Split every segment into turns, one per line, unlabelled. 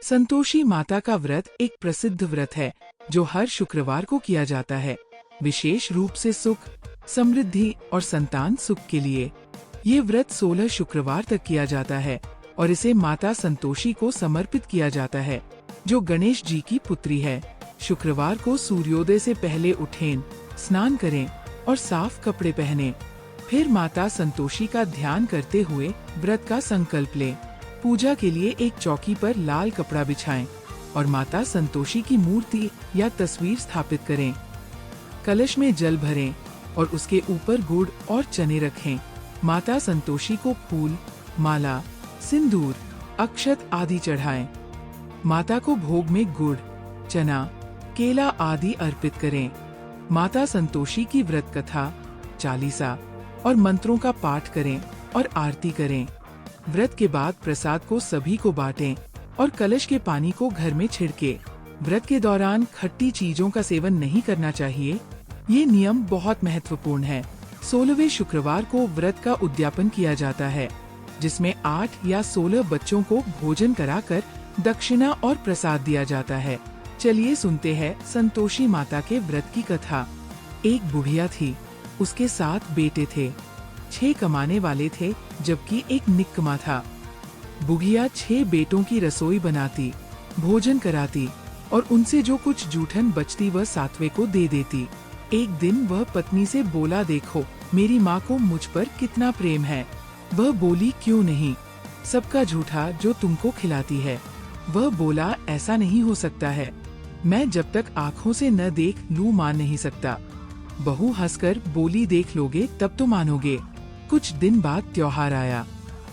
संतोषी माता का व्रत एक प्रसिद्ध व्रत है जो हर शुक्रवार को किया जाता है, विशेष रूप से सुख, समृद्धि और संतान सुख के लिए। ये व्रत 16 शुक्रवार तक किया जाता है और इसे माता संतोषी को समर्पित किया जाता है, जो गणेश जी की पुत्री है। शुक्रवार को सूर्योदय से पहले उठें, स्नान करें और साफ कपड़े पहनें। फिर माता संतोषी का ध्यान करते हुए व्रत का संकल्प लें। पूजा के लिए एक चौकी पर लाल कपड़ा बिछाएं और माता संतोषी की मूर्ति या तस्वीर स्थापित करें। कलश में जल भरें और उसके ऊपर गुड़ और चने रखें। माता संतोषी को फूल, माला, सिंदूर, अक्षत आदि चढ़ाएं। माता को भोग में गुड़, चना, केला आदि अर्पित करें। माता संतोषी की व्रत कथा, चालीसा और मंत्रों का पाठ करें और आरती करें। व्रत के बाद प्रसाद को सभी को बांटें और कलश के पानी को घर में छिड़के। व्रत के दौरान खट्टी चीजों का सेवन नहीं करना चाहिए। ये नियम बहुत महत्वपूर्ण है। 16वें शुक्रवार को व्रत का उद्यापन किया जाता है, जिसमें 8 या 16 बच्चों को भोजन कराकर दक्षिणा और प्रसाद दिया जाता है। चलिए सुनते हैं संतोषी माता के व्रत की कथा। एक बुढ़िया थी, उसके 7 बेटे थे। 6 कमाने वाले थे जबकि एक निक्कमा था। बुढ़िया 6 बेटों की रसोई बनाती, भोजन कराती और उनसे जो कुछ जूठन बचती वह 7वें को दे देती। एक दिन वह पत्नी से बोला, देखो मेरी माँ को मुझ पर कितना प्रेम है। वह बोली, क्यों नहीं, सबका झूठा जो तुमको खिलाती है। वह बोला, ऐसा नहीं हो सकता है, मैं जब तक आँखों से न देख लूँ मान नहीं सकता। बहू हंसकर बोली, देख लोगे तब तो मानोगे। कुछ दिन बाद त्योहार आया।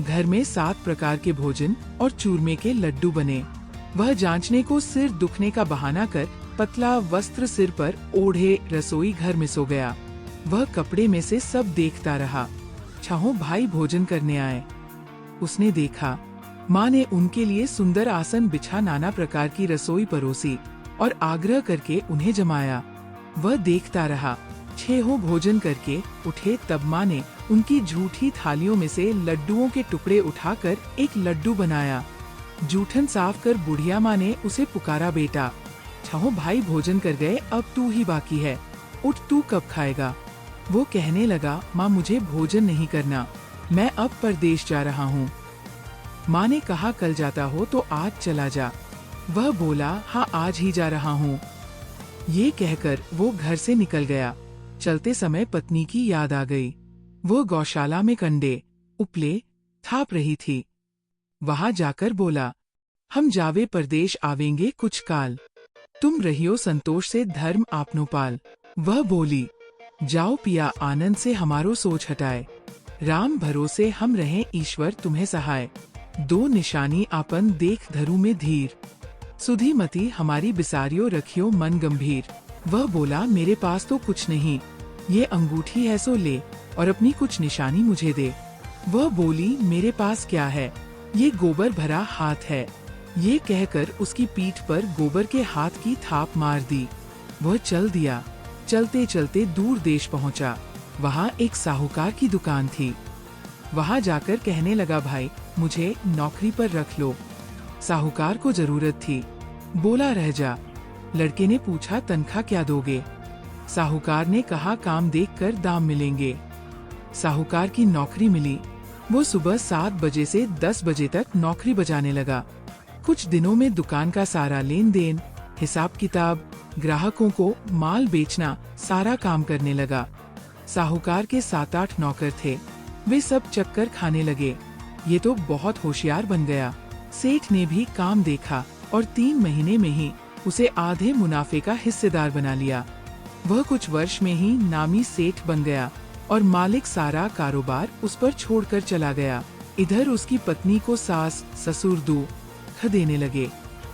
घर में 7 प्रकार के भोजन और चूरमे के लड्डू बने। वह जांचने को सिर दुखने का बहाना कर पतला वस्त्र सिर पर ओढ़े रसोई घर में सो गया। वह कपड़े में से सब देखता रहा। छहों भाई भोजन करने आए। उसने देखा, माँ ने उनके लिए सुंदर आसन बिछा नाना प्रकार की रसोई परोसी और आग्रह करके उन्हें जमाया। वह देखता रहा। 6 भोजन करके उठे तब माँ ने उनकी झूठी थालियों में से लड्डुओं के टुकड़े उठाकर एक लड्डू बनाया। जूठन साफ कर बुढ़िया माँ ने उसे पुकारा, बेटा 6 भाई भोजन कर गए, अब तू ही बाकी है, उठ तू कब खाएगा। वो कहने लगा, माँ मुझे भोजन नहीं करना, मैं अब परदेश जा रहा हूँ। माँ ने कहा, कल जाता हो तो आज चला जा। वह बोला, हाँ आज ही जा रहा हूँ। ये कहकर वो घर से निकल गया। चलते समय पत्नी की याद आ गई। वो गौशाला में कंडे, उपले थाप रही थी। वहां जाकर बोला, हम जावे परदेश आवेंगे कुछ काल, तुम रहियो संतोष से धर्म आपनो पाल। वह बोली, जाओ पिया आनंद से हमारो सोच हटाए, राम भरोसे हम रहें ईश्वर तुम्हें सहाय। 2 निशानी आपन देख धरु में धीर, सुधी मती हमारी बिसारियो रखियो मन गंभीर। वह बोला, मेरे पास तो कुछ नहीं, ये अंगूठी है सो ले और अपनी कुछ निशानी मुझे दे। वह बोली, मेरे पास क्या है, ये गोबर भरा हाथ है। ये कहकर उसकी पीठ पर गोबर के हाथ की थाप मार दी। वह चल दिया। चलते चलते दूर देश पहुंचा। वहां एक साहूकार की दुकान थी। वहां जाकर कहने लगा, भाई मुझे नौकरी पर रख लो। साहूकार को जरूरत थी। बोला, रह जा। लड़के ने पूछा, तनख्वाह क्या दोगे। साहूकार ने कहा, काम देखकर दाम मिलेंगे। साहूकार की नौकरी मिली। वो सुबह 7 बजे से 10 बजे तक नौकरी बजाने लगा। कुछ दिनों में दुकान का सारा लेन देन, हिसाब किताब, ग्राहकों को माल बेचना, सारा काम करने लगा। साहूकार के 7-8 नौकर थे। वे सब चक्कर खाने लगे। ये तो बहुत होशियार बन गया। सेठ ने भी काम देखा और 3 महीने में ही उसे आधे मुनाफे का हिस्सेदार बना लिया। वह कुछ वर्ष में ही नामी सेठ बन गया और मालिक सारा कारोबार उस पर छोड़कर चला गया। इधर उसकी पत्नी को सास ससुर दुख देने लगे।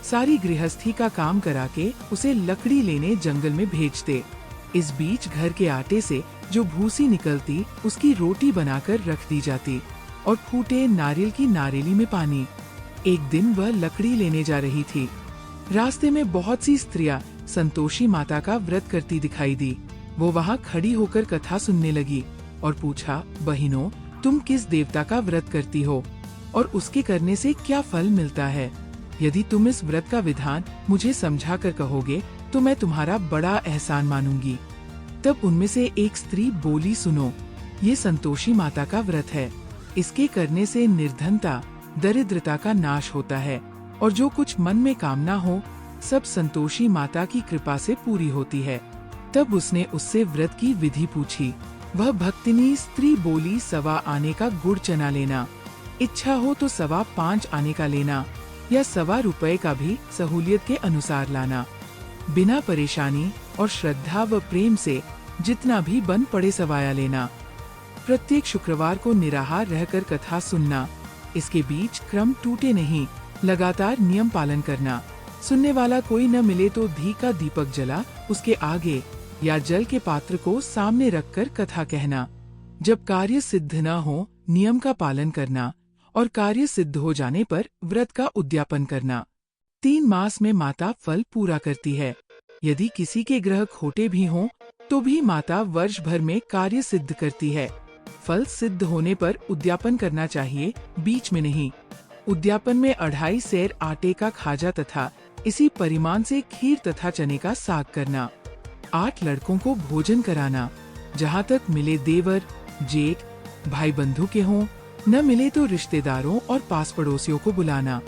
सारी गृहस्थी का काम करा के उसे लकड़ी लेने जंगल में भेजते। इस बीच घर के आटे से जो भूसी निकलती उसकी रोटी बनाकर रख दी जाती और फूटे नारियल की नारेली में पानी। एक दिन वह लकड़ी लेने जा रही थी। रास्ते में बहुत सी स्त्रियां संतोषी माता का व्रत करती दिखाई दी। वो वहाँ खड़ी होकर कथा सुनने लगी और पूछा, बहिनों तुम किस देवता का व्रत करती हो और उसके करने से क्या फल मिलता है। यदि तुम इस व्रत का विधान मुझे समझा कर कहोगे तो मैं तुम्हारा बड़ा एहसान मानूंगी। तब उनमें से एक स्त्री बोली, सुनो, ये संतोषी माता का व्रत है। इसके करने से निर्धनता, दरिद्रता का नाश होता है और जो कुछ मन में कामना हो सब संतोषी माता की कृपा से पूरी होती है। तब उसने उससे व्रत की विधि पूछी। वह भक्तिनी स्त्री बोली, 1.25 आने का गुड़ चना लेना, इच्छा हो तो 5.25 आने का लेना या 1.25 रुपए का भी सहूलियत के अनुसार लाना। बिना परेशानी और श्रद्धा व प्रेम से जितना भी बन पड़े सवाया लेना। प्रत्येक शुक्रवार को निराहार रहकर कथा सुनना। इसके बीच क्रम टूटे नहीं, लगातार नियम पालन करना। सुनने वाला कोई न मिले तो घी का दीपक जला उसके आगे या जल के पात्र को सामने रखकर कथा कहना। जब कार्य सिद्ध न हो नियम का पालन करना और कार्य सिद्ध हो जाने पर व्रत का उद्यापन करना। 3 मास में माता फल पूरा करती है। यदि किसी के ग्रह खोटे भी हों तो भी माता वर्ष भर में कार्य सिद्ध करती है। फल सिद्ध होने पर उद्यापन करना चाहिए, बीच में नहीं। उद्यापन में 2.5 सेर आटे का खाजा तथा इसी परिमाण से खीर तथा चने का साग करना। 8 लड़कों को भोजन कराना। जहाँ तक मिले देवर, जेठ, भाई बंधु के हों, न मिले तो रिश्तेदारों और पास पड़ोसियों को बुलाना।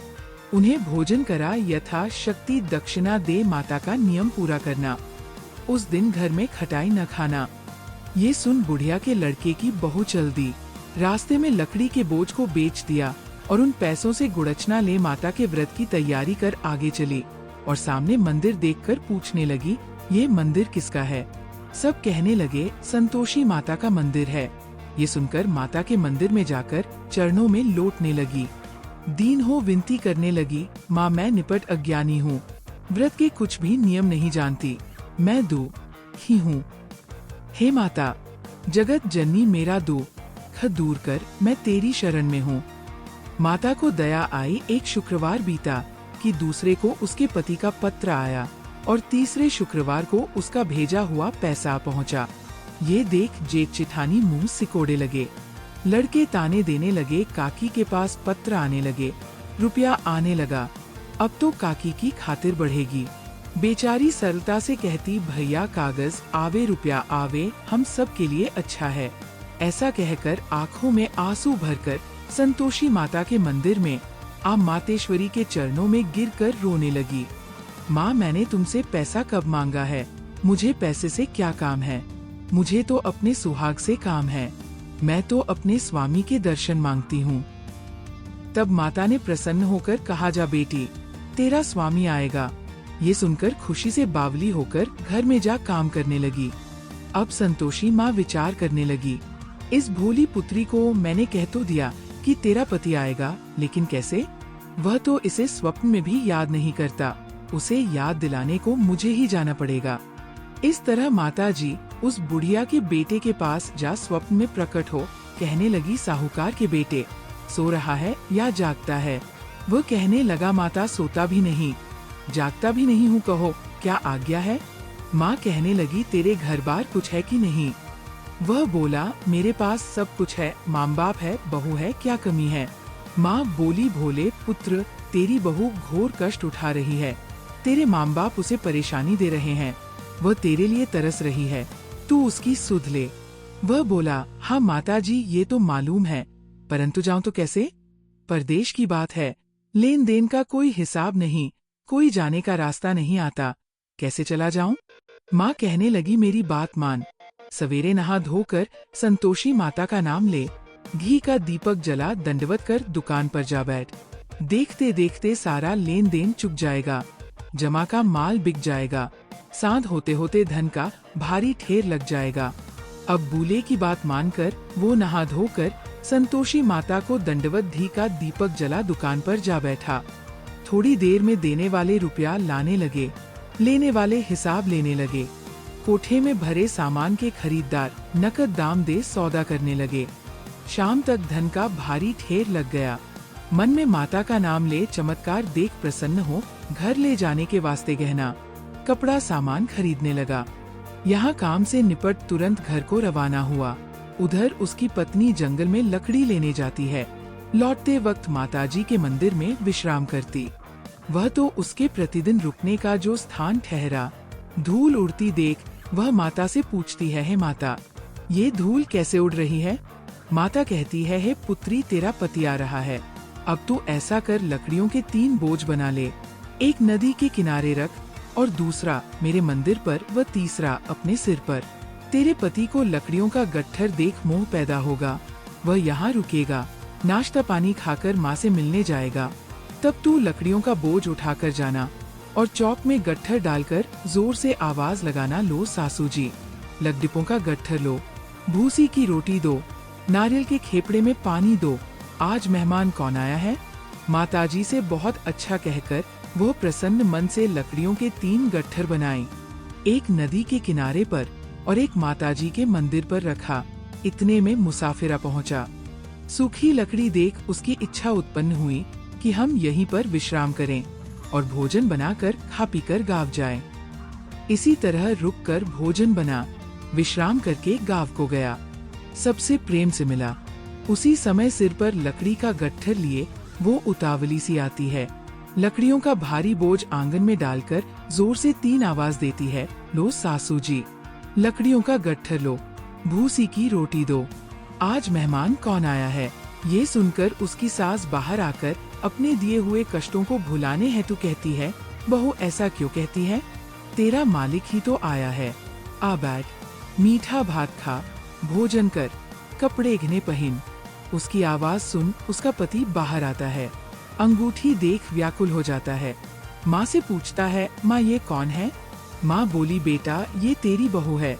उन्हें भोजन करा यथा शक्ति दक्षिणा दे माता का नियम पूरा करना। उस दिन घर में खटाई न खाना। ये सुन बुढ़िया के लड़के की बहू चल दी। रास्ते में लकड़ी के बोझ को बेच दिया और उन पैसों से गुड़चना ले माता के व्रत की तैयारी कर आगे चली और सामने मंदिर देखकर पूछने लगी, ये मंदिर किसका है? सब कहने लगे, संतोषी माता का मंदिर है। ये सुनकर माता के मंदिर में जाकर चरणों में लोटने लगी। दीन हो विनती करने लगी, माँ मैं निपट अज्ञानी हूँ, व्रत के कुछ भी नियम नहीं जानती, मैं दुखी हूँ। हे माता, जगत जननी मेरा दुख दूर कर, मैं तेरी शरण में हूँ। माता को दया आई। एक शुक्रवार बीता कि दूसरे को उसके पति का पत्र आया और तीसरे शुक्रवार को उसका भेजा हुआ पैसा पहुँचा। ये देख जेठ चिठानी मुंह सिकोड़े लगे। लड़के ताने देने लगे, काकी के पास पत्र आने लगे, रुपया आने लगा, अब तो काकी की खातिर बढ़ेगी। बेचारी सरलता से कहती, भैया कागज आवे रुपया आवे, हम सब के लिए अच्छा है। ऐसा कहकर आँखों में आंसू भरकर संतोषी माता के मंदिर में आ मातेश्वरी के चरणों में गिरकर रोने लगी। माँ मैंने तुमसे पैसा कब मांगा है? मुझे पैसे से क्या काम है? मुझे तो अपने सुहाग से काम है। मैं तो अपने स्वामी के दर्शन मांगती हूँ। तब माता ने प्रसन्न होकर कहा, जा बेटी, तेरा स्वामी आएगा। ये सुनकर खुशी से बावली होकर घर में जा काम करने लगी। अब संतोषी माँ विचार करने लगी, इस भोली पुत्री को मैंने कह तो दिया कि तेरा पति आएगा, लेकिन कैसे? वह तो इसे स्वप्न में भी याद नहीं करता। उसे याद दिलाने को मुझे ही जाना पड़ेगा। इस तरह माताजी उस बुढ़िया के बेटे के पास जा स्वप्न में प्रकट हो कहने लगी, साहूकार के बेटे, सो रहा है या जागता है? वह कहने लगा, माता सोता भी नहीं, जागता भी नहीं हूँ, कहो क्या आज्ञा है? माँ कहने लगी, तेरे घर बार कुछ है कि नहीं? वह बोला, मेरे पास सब कुछ है, माँ बाप है, बहू है, क्या कमी है? माँ बोली, भोले पुत्र, तेरी बहू घोर कष्ट उठा रही है, तेरे माँ बाप उसे परेशानी दे रहे हैं, वह तेरे लिए तरस रही है, तू उसकी सुध ले। वह बोला, हाँ माताजी ये तो मालूम है, परंतु जाऊं तो कैसे? परदेश की बात है, लेन देन का कोई हिसाब नहीं, कोई जाने का रास्ता नहीं आता, कैसे चला जाऊं? माँ कहने लगी, मेरी बात मान, सवेरे नहा धोकर संतोषी माता का नाम ले, घी का दीपक जला, दंडवत कर दुकान पर जा बैठ। देखते देखते सारा लेन देन चुक जाएगा, जमा का माल बिक जाएगा, सांध होते होते धन का भारी ढेर लग जाएगा। अब बूले की बात मानकर वो नहा धोकर संतोषी माता को दंडवत घी का दीपक जला दुकान पर जा बैठा। थोड़ी देर में देने वाले रुपया लाने लगे, लेने वाले हिसाब लेने लगे। कोठे में भरे सामान के खरीदार नकद दाम दे सौदा करने लगे। शाम तक धन का भारी ढेर लग गया। मन में माता का नाम ले चमत्कार देख प्रसन्न हो घर ले जाने के वास्ते गहना कपड़ा सामान खरीदने लगा। यहाँ काम से निपट तुरंत घर को रवाना हुआ। उधर उसकी पत्नी जंगल में लकड़ी लेने जाती है। लौटते वक्त माताजी के मंदिर में विश्राम करती। वह तो उसके प्रतिदिन रुकने का जो स्थान ठहरा। धूल उड़ती देख वह माता से पूछती है, हे माता, ये धूल कैसे उड़ रही है? माता कहती है, हे पुत्री, तेरा पति आ रहा है। अब तू ऐसा कर, लकड़ियों के 3 बोझ बना ले, एक नदी के किनारे रख और दूसरा मेरे मंदिर पर व तीसरा अपने सिर पर। तेरे पति को लकड़ियों का गट्ठर देख मोह पैदा होगा, वह यहाँ रुकेगा, नाश्ता पानी खाकर माँ से मिलने जाएगा। तब तू लकड़ियों का बोझ उठाकर जाना और चौक में गट्ठर डालकर जोर से आवाज लगाना, लो सासू जी, लकड़ियों का गट्ठर लो, भूसी की रोटी दो, नारियल के खेपड़े में पानी दो, आज मेहमान कौन आया है? माताजी से बहुत अच्छा कहकर वो प्रसन्न मन से लकड़ियों के 3 गट्ठर बनाए, एक नदी के किनारे पर और एक माताजी के मंदिर पर रखा। इतने में मुसाफिरा पहुंचा। सूखी लकड़ी देख उसकी इच्छा उत्पन्न हुई कि हम यहीं पर विश्राम करें और भोजन बनाकर खा पीकर गाँव जाएं। इसी तरह रुककर भोजन बना, विश्राम करके गाँव को गया, सबसे प्रेम से मिला। उसी समय सिर पर लकड़ी का गट्ठर लिए वो उतावली सी आती है, लकड़ियों का भारी बोझ आंगन में डालकर जोर से 3 आवाज देती है, लो सासू जी, लकड़ियों का गट्ठर लो, भूसी की रोटी दो, आज मेहमान कौन आया है? ये सुनकर उसकी सास बाहर आकर अपने दिए हुए कष्टों को भुलाने हेतु कहती है, बहू ऐसा क्यों कहती है? तेरा मालिक ही तो आया है, आ बैठ, मीठा भात खा, भोजन कर, कपड़े घने पहन। उसकी आवाज सुन उसका पति बाहर आता है, अंगूठी देख व्याकुल हो जाता है। माँ से पूछता है, माँ ये कौन है? माँ बोली, बेटा ये तेरी बहू है,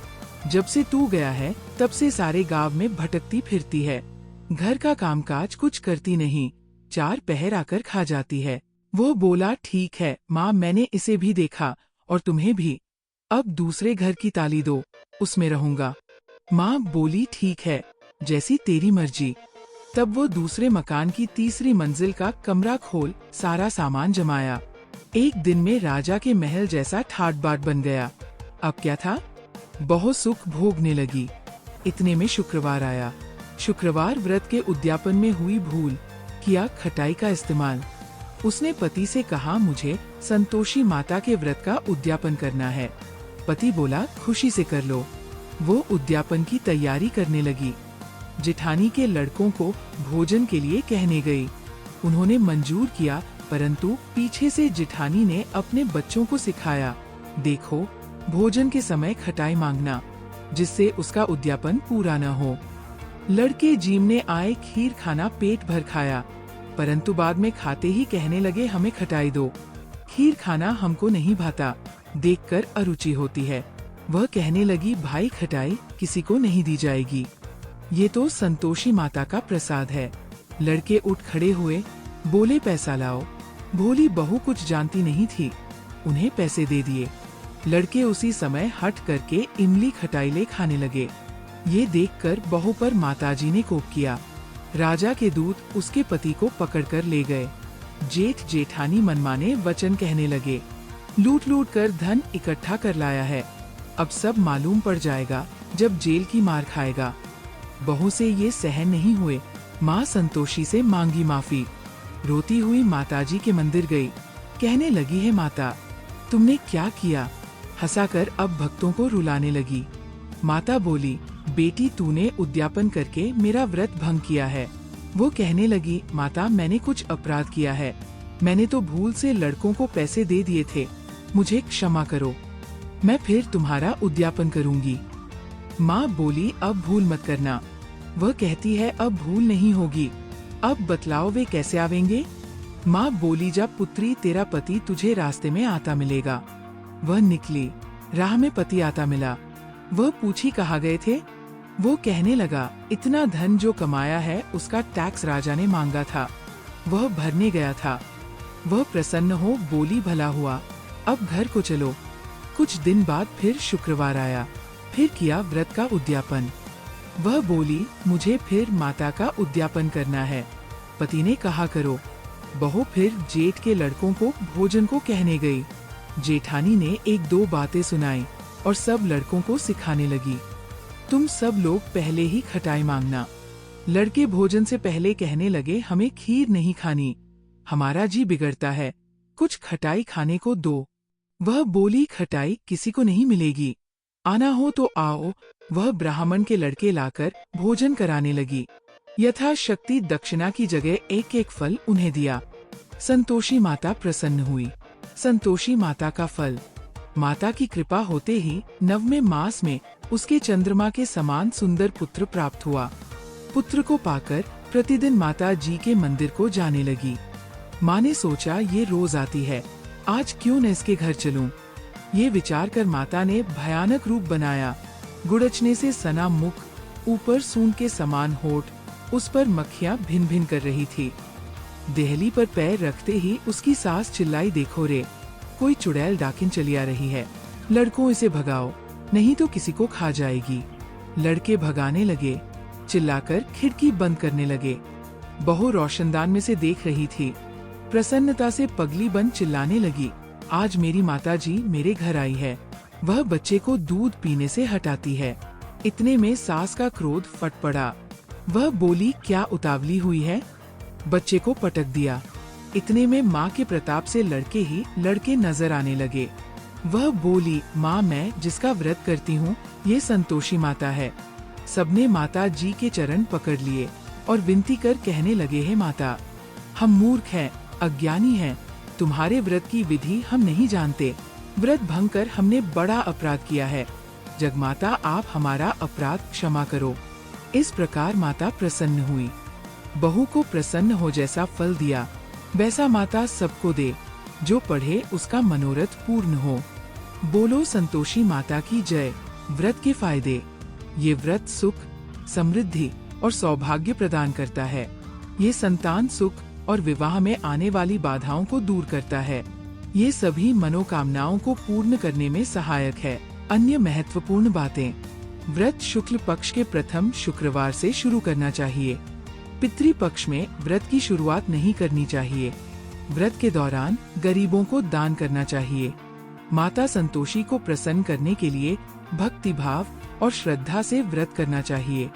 जब से तू गया है तब से सारे गांव में भटकती फिरती है, घर का कामकाज कुछ करती नहीं, 4 पहर आकर खा जाती है। वो बोला, ठीक है माँ, मैंने इसे भी देखा और तुम्हें भी, अब दूसरे घर की ताली दो, उसमें रहूंगा। माँ बोली, ठीक है, जैसी तेरी मर्जी। तब वो दूसरे मकान की तीसरी मंजिल का कमरा खोल सारा सामान जमाया। एक दिन में राजा के महल जैसा ठाट बाट बन गया। अब क्या था, बहुत सुख भोगने लगी। इतने में शुक्रवार आया। शुक्रवार व्रत के उद्यापन में हुई भूल, किया खटाई का इस्तेमाल। उसने पति से कहा, मुझे संतोषी माता के व्रत का उद्यापन करना है। पति बोला, खुशी से कर लो। वो उद्यापन की तैयारी करने लगी। जेठानी के लड़कों को भोजन के लिए कहने गई। उन्होंने मंजूर किया, परंतु पीछे से जेठानी ने अपने बच्चों को सिखाया, देखो भोजन के समय खटाई मांगना, जिससे उसका उद्यापन पूरा न हो। लड़के जीमने आए, खीर खाना पेट भर खाया, परंतु बाद में खाते ही कहने लगे, हमें खटाई दो, खीर खाना हमको नहीं भाता, देखकर अरुचि होती है। वह कहने लगी, भाई खटाई किसी को नहीं दी जाएगी, ये तो संतोषी माता का प्रसाद है। लड़के उठ खड़े हुए, बोले, पैसा लाओ। भोली बहू कुछ जानती नहीं थी, उन्हें पैसे दे दिए। लड़के उसी समय हट करके इमली खटाई ले खाने लगे। ये देखकर बहू पर माताजी ने कोप किया। राजा के दूत उसके पति को पकड़कर ले गए। जेठ जेठानी मनमाने वचन कहने लगे, लूट लूट कर धन इकट्ठा कर लाया है, अब सब मालूम पड़ जाएगा जब जेल की मार खाएगा। बहू से ये सहन नहीं हुए, माँ संतोषी से मांगी माफी। रोती हुई माताजी के मंदिर गई, कहने लगी, है माता तुमने क्या किया? हंसाकर अब भक्तों को रुलाने लगी। माता बोली, बेटी तूने उद्यापन करके मेरा व्रत भंग किया है। वो कहने लगी, माता मैंने कुछ अपराध किया है, मैंने तो भूल से लड़कों को पैसे दे दिए थे, मुझे क्षमा करो, मैं फिर तुम्हारा उद्यापन करूंगी। माँ बोली, अब भूल मत करना। वह कहती है, अब भूल नहीं होगी, अब बतलाओ वे कैसे आवेंगे? माँ बोली, जब पुत्री तेरा पति तुझे रास्ते में आता मिलेगा। वह निकली, राह में पति आता मिला। वह पूछी, कहाँ गए थे? वो कहने लगा, इतना धन जो कमाया है उसका टैक्स राजा ने मांगा था, वह भरने गया था। वह प्रसन्न हो बोली, भला हुआ, अब घर को चलो। कुछ दिन बाद फिर शुक्रवार आया, फिर किया व्रत का उद्यापन। वह बोली, मुझे फिर माता का उद्यापन करना है। पति ने कहा, करो। बहू फिर जेठ के लड़कों को भोजन को कहने गई। जेठानी ने 1-2 बातें सुनाई और सब लड़कों को सिखाने लगी, तुम सब लोग पहले ही खटाई मांगना। लड़के भोजन से पहले कहने लगे, हमें खीर नहीं खानी, हमारा जी बिगड़ता है। कुछ खटाई खाने को दो। वह बोली, खटाई किसी को नहीं मिलेगी, आना हो तो आओ। वह ब्राह्मण के लड़के लाकर भोजन कराने लगी। यथाशक्ति दक्षिणा की जगह एक एक फल उन्हें दिया। संतोषी माता प्रसन्न हुई। संतोषी माता का फल, माता की कृपा होते ही 9वें मास में उसके चंद्रमा के समान सुंदर पुत्र प्राप्त हुआ। पुत्र को पाकर प्रतिदिन माता जी के मंदिर को जाने लगी। माँ ने सोचा, ये रोज आती है, आज क्यों न इसके घर चलूं। ये विचार कर माता ने भयानक रूप बनाया। गुड़चने से सना मुख, ऊपर सूंड के समान होठ, उस पर मक्खियां भिन भिन कर रही थी। देहली पर पैर रखते ही उसकी सास चिल्लाई, देखो रे, कोई चुड़ैल डाकिन चली आ रही है, लड़कों इसे भगाओ, नहीं तो किसी को खा जाएगी। लड़के भगाने लगे, चिल्लाकर खिड़की बंद करने लगे। बहू रोशनदान में से देख रही थी। प्रसन्नता से पगली बन चिल्लाने लगी, आज मेरी माता जी मेरे घर आई है, वह बच्चे को दूध पीने से हटाती है। इतने में सास का क्रोध फट पड़ा। वह बोली, क्या उतावली हुई है, बच्चे को पटक दिया। इतने में माँ के प्रताप से लड़के ही लड़के नजर आने लगे। वह बोली, माँ, मैं जिसका व्रत करती हूँ ये संतोषी माता है। सबने माता जी के चरण पकड़ लिए और विनती कर कहने लगे, हे माता, हम मूर्ख हैं, अज्ञानी हैं, तुम्हारे व्रत की विधि हम नहीं जानते, व्रत भंग कर हमने बड़ा अपराध किया है, जगमाता आप हमारा अपराध क्षमा करो। इस प्रकार माता प्रसन्न हुई। बहू को प्रसन्न हो जैसा फल दिया वैसा माता सबको दे, जो पढ़े उसका मनोरथ पूर्ण हो। बोलो संतोषी माता की जय। व्रत के फायदे, ये व्रत सुख, समृद्धि और सौभाग्य प्रदान करता है। ये संतान सुख और विवाह में आने वाली बाधाओं को दूर करता है। ये सभी मनोकामनाओं को पूर्ण करने में सहायक है। अन्य महत्वपूर्ण बातें, व्रत शुक्ल पक्ष के प्रथम शुक्रवार से शुरू करना चाहिए। पितृ पक्ष में व्रत की शुरुआत नहीं करनी चाहिए। व्रत के दौरान गरीबों को दान करना चाहिए। माता संतोषी को प्रसन्न करने के लिए भक्ति भाव और श्रद्धा से व्रत करना चाहिए।